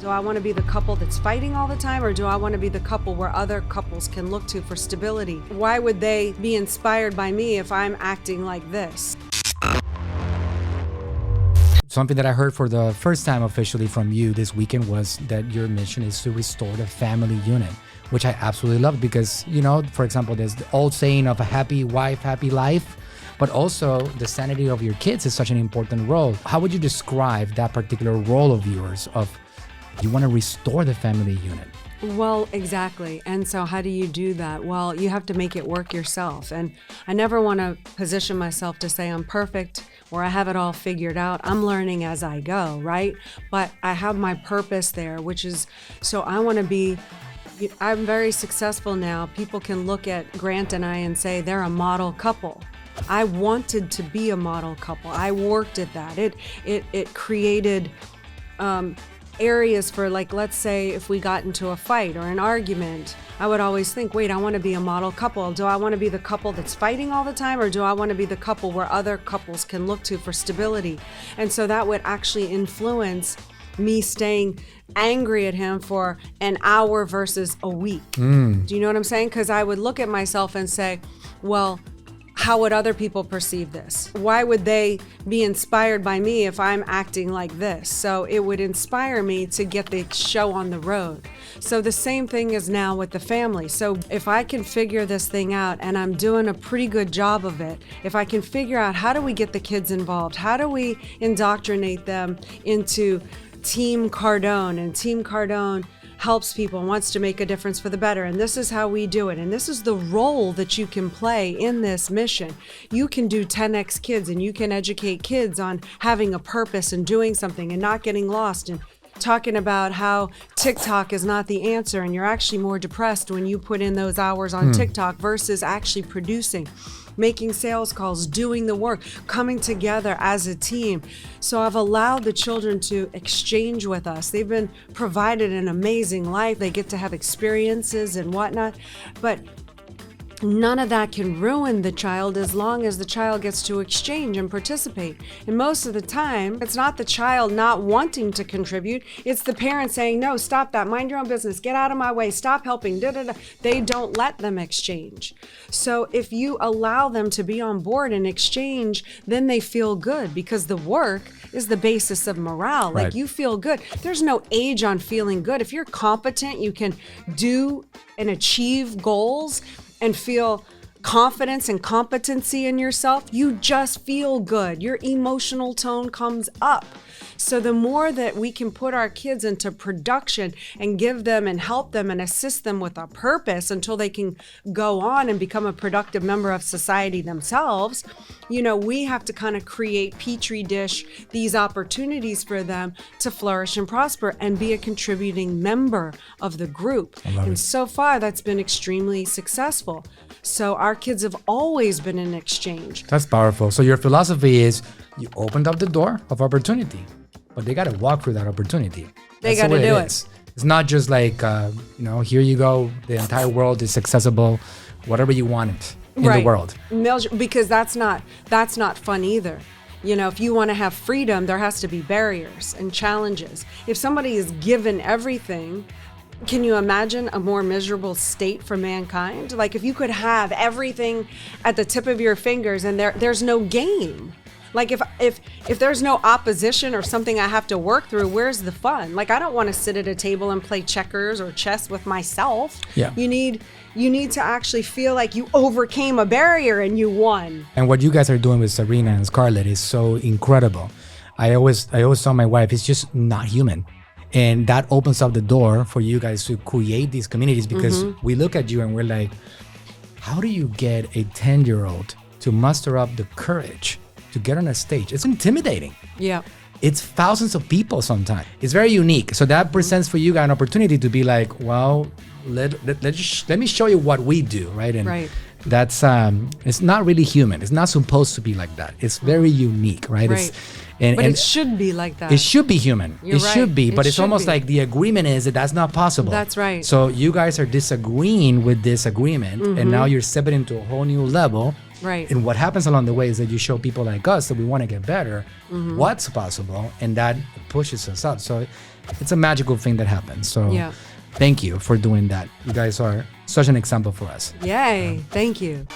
Do I want to be the couple that's fighting all the time, or do I want to be the couple where other couples can look to for stability? Why would they be inspired by me if I'm acting like this? Something that I heard for the first time officially from you this weekend was that your mission is to restore the family unit, which I absolutely love because, you know, for example, there's the old saying of a happy wife, happy life, but also the sanity of your kids is such an important role. How would you describe that particular role of yours of you want to restore the family unit? Well, exactly. And so how do you do that? Well, you have to make it work yourself. And I never want to position myself to say I'm perfect or I have it all figured out. I'm learning as I go, right? But I have my purpose there, which is, so I want to be, I'm very successful now. People can look at Grant and I and say they're a model couple. I wanted to be a model couple. I worked at that. It created areas for, like, let's say if we got into a fight or an argument, I would always think, wait, I want to be a model couple. Do I want to be the couple that's fighting all the time, or do I want to be the couple where other couples can look to for stability? And so that would actually influence me staying angry at him for an hour versus a week. Do you know what I'm saying? Because I would look at myself and say, well, how would other people perceive this? Why would they be inspired by me if I'm acting like this? So it would inspire me to get the show on the road. So the same thing is now with the family. So if I can figure this thing out, and I'm doing a pretty good job of it, if I can figure out how do we get the kids involved? How do we indoctrinate them into Team Cardone? And Team Cardone helps people and wants to make a difference for the better. And this is how we do it. And this is the role that you can play in this mission. You can do 10X Kids, and you can educate kids on having a purpose and doing something and not getting lost, and talking about how TikTok is not the answer, and you're actually more depressed when you put in those hours on TikTok versus actually producing, making sales calls, doing the work, coming together as a team. So I've allowed the children to exchange with us. They've been provided an amazing life. They get to have experiences and whatnot, but none of that can ruin the child as long as the child gets to exchange and participate. And most of the time, it's not the child not wanting to contribute, it's the parent saying, no, stop that, mind your own business, get out of my way, stop helping, da-da-da. They don't let them exchange. So if you allow them to be on board and exchange, then they feel good, because the work is the basis of morale. Right. Like, you feel good. There's no age on feeling good. If you're competent, you can do and achieve goals and feel confidence and competency in yourself, you just feel good. Your emotional tone comes up. So the more that we can put our kids into production and give them and help them and assist them with a purpose until they can go on and become a productive member of society themselves, you know, we have to kind of create petri dish these opportunities for them to flourish and prosper and be a contributing member of the group. And so far, that's been extremely successful. So our kids have always been in exchange. That's powerful. So your philosophy is you opened up the door of opportunity, but they got to walk through that opportunity. They got to do it. It's not just like, here you go. The entire world is accessible, whatever you want it in the world. Because that's not fun either. You know, if you want to have freedom, there has to be barriers and challenges. If somebody is given everything, can you imagine a more miserable state for mankind? Like, if you could have everything at the tip of your fingers and there's no game. Like, if there's no opposition or something I have to work through, where's the fun? Like, I don't want to sit at a table and play checkers or chess with myself. Yeah. You need to actually feel like you overcame a barrier and you won. And what you guys are doing with Serena and Scarlett is so incredible. I always tell my wife, it's just not human. And that opens up the door for you guys to create these communities, because we look at you and we're like, how do you get a 10-year-old to muster up the courage to get on a stage? It's intimidating. Yeah. It's thousands of people sometimes. It's very unique. So that presents for you guys an opportunity to be like, well, let me show you what we do, right? And that's it's not really human. It's not supposed to be like that. It's very unique, right? Right. But it should be like that. It should be human. You're right. Should be, but it's almost be. like the agreement is that that's not possible. That's right. So you guys are disagreeing with this agreement, and now you're stepping into a whole new level. Right. And what happens along the way is that you show people like us that we want to get better what's possible, and that pushes us up. So it's a magical thing that happens. So Yeah. thank you for doing that. You guys are such an example for us. Yay. Thank you.